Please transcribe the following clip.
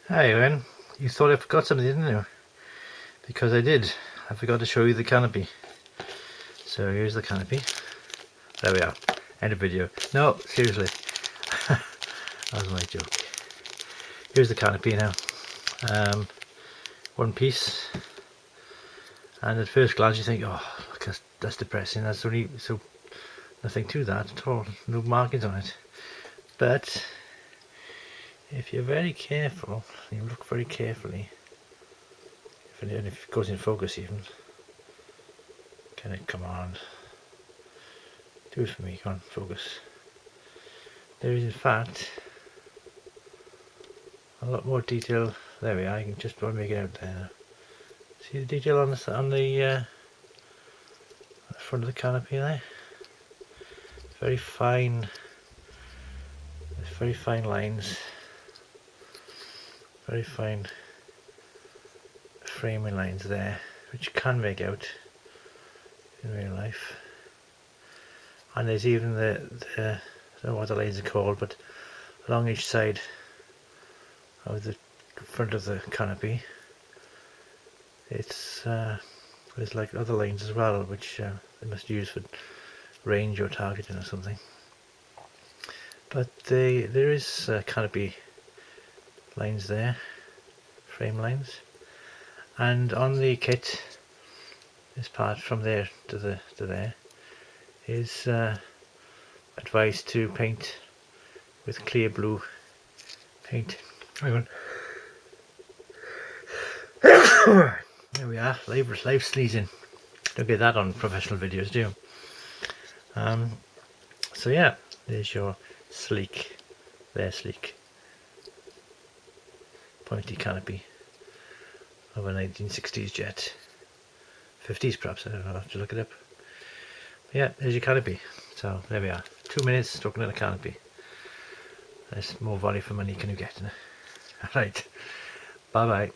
Hi Ewan, you thought I forgot something, didn't you? Because I did. I forgot to show you the canopy. So here's the canopy. There we are. End of video. No, seriously. That was my joke. Here's the canopy now. One piece. And at first glance you think, oh, look, that's depressing. That's only so nothing to that at all. No markings on it. But if you're very careful, you look very carefully, if it goes in focus even, can it come on? Do it for me, come on, focus. There is in fact a lot more detail. There we are, I can just about make it out there now. See the detail on the front of the canopy there? Very fine lines, very fine framing lines there, which you can make out in real life. And there's even the I don't know what the lines are called, but along each side of the front of the canopy it's there's like other lines as well, which they must use for range or targeting or something. But there is canopy lines there, frame lines, and on the kit, this part from there to there is advised to paint with clear blue paint. Hang on. There we are, live sneezing. Don't get that on professional videos, do you? So yeah, there's your sleek pointy canopy of a 1960s jet, 50s perhaps, I don't know, I'll have to look it up. But yeah, there's your canopy. So there we are, 2 minutes talking about a canopy. There's more value for money can you get. Alright, bye bye.